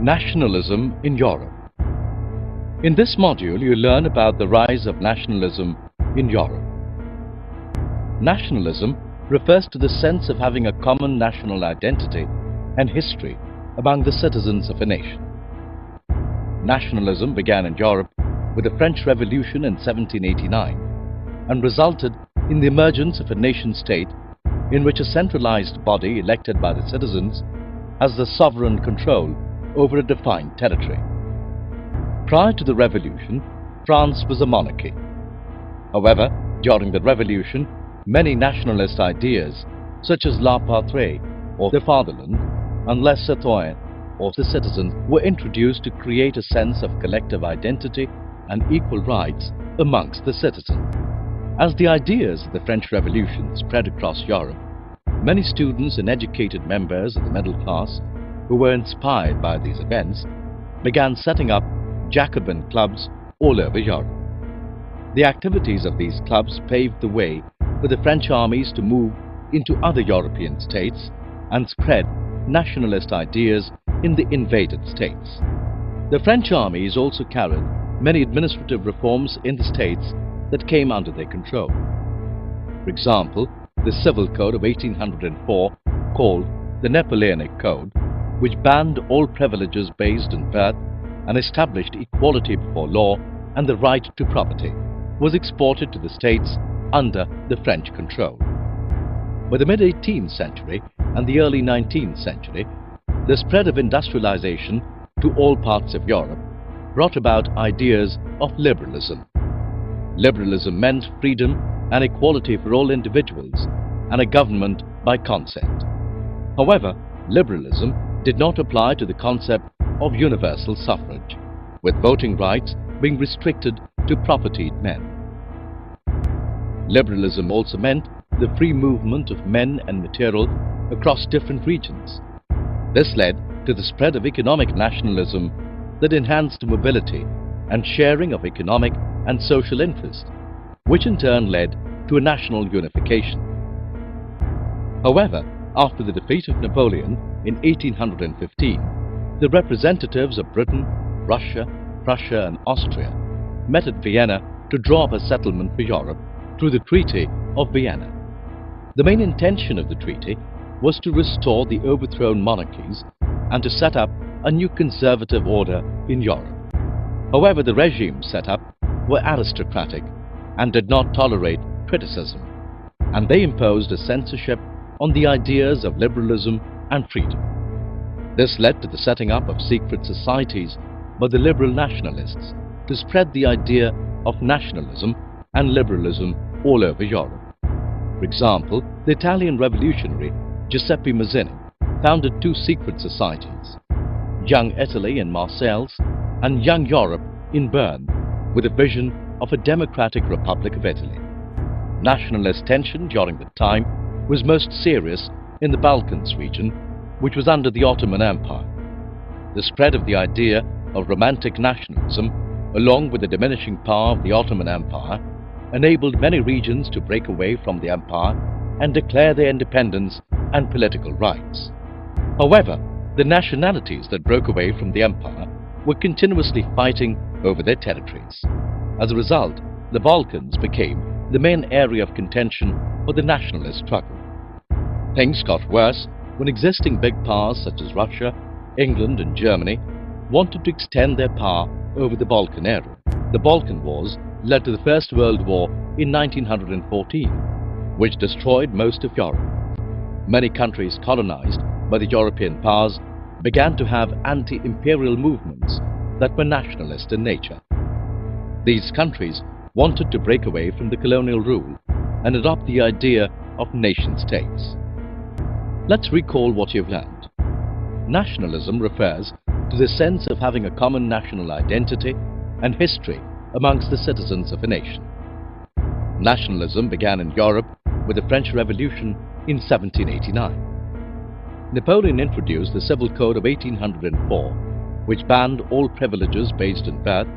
Nationalism in Europe. In this module, you learn about the rise of nationalism in Europe. Nationalism refers to the sense of having a common national identity and history among the citizens of a nation. Nationalism began in Europe with the French Revolution in 1789 and resulted in the emergence of a nation-state in which a centralized body elected by the citizens has the sovereign control over a defined territory. Prior to the Revolution, France was a monarchy. However, during the Revolution, many nationalist ideas such as la patrie or the fatherland and les citoyens or the citizens were introduced to create a sense of collective identity and equal rights amongst the citizens. As the ideas of the French Revolution spread across Europe, many students and educated members of the middle class who were inspired by these events began setting up Jacobin clubs all over Europe. The activities of these clubs paved the way for the French armies to move into other European states and spread nationalist ideas in the invaded states. The French armies also carried many administrative reforms in the states that came under their control. For example, the Civil Code of 1804, called the Napoleonic Code, which banned all privileges based on birth and established equality before law and the right to property, was exported to the states under the French control. By the mid-18th century and the early 19th century, the spread of industrialization to all parts of Europe brought about ideas of liberalism. Liberalism meant freedom and equality for all individuals and a government by consent. However, liberalism did not apply to the concept of universal suffrage, with voting rights being restricted to propertied men. Liberalism also meant the free movement of men and material across different regions. This led to the spread of economic nationalism that enhanced mobility and sharing of economic and social interest, which in turn led to a national unification. However, after the defeat of Napoleon in 1815, the representatives of Britain, Russia, Prussia and Austria met at Vienna to draw up a settlement for Europe through the Treaty of Vienna. The main intention of the treaty was to restore the overthrown monarchies and to set up a new conservative order in Europe. However, the regimes set up were aristocratic and did not tolerate criticism, and they imposed a censorship on the ideas of liberalism and freedom. This led to the setting up of secret societies by the liberal nationalists to spread the idea of nationalism and liberalism all over Europe. For example, the Italian revolutionary Giuseppe Mazzini founded two secret societies, Young Italy in Marseille and Young Europe in Bern, with a vision of a democratic Republic of Italy. Nationalist tension during the time was most serious in the Balkans region, which was under the Ottoman Empire. The spread of the idea of romantic nationalism, along with the diminishing power of the Ottoman Empire, enabled many regions to break away from the empire and declare their independence and political rights. However, the nationalities that broke away from the empire were continuously fighting over their territories. As a result, the Balkans became the main area of contention for the nationalist struggle. Things got worse when existing big powers such as Russia, England and Germany wanted to extend their power over the Balkan area. The Balkan Wars led to the First World War in 1914, which destroyed most of Europe. Many countries colonized by the European powers began to have anti-imperial movements that were nationalist in nature. These countries wanted to break away from the colonial rule and adopt the idea of nation-states. Let's recall what you've learned. Nationalism refers to the sense of having a common national identity and history amongst the citizens of a nation. Nationalism began in Europe with the French Revolution in 1789. Napoleon introduced the Civil Code of 1804, which banned all privileges based on birth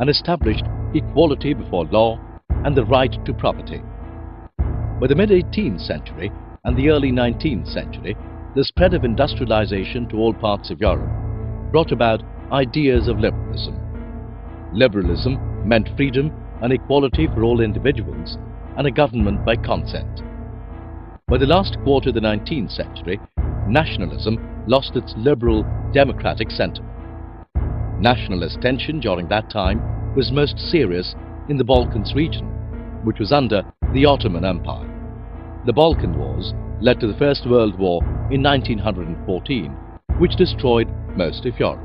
and established equality before law and the right to property. By the mid-18th century and the early 19th century, the spread of industrialization to all parts of Europe brought about ideas of liberalism. Liberalism meant freedom and equality for all individuals and a government by consent. By the last quarter of the 19th century, nationalism lost its liberal democratic sentiment. Nationalist tension during that time was most serious in the Balkans region, which was under the Ottoman Empire. The Balkan Wars led to the First World War in 1914, which destroyed most of Europe.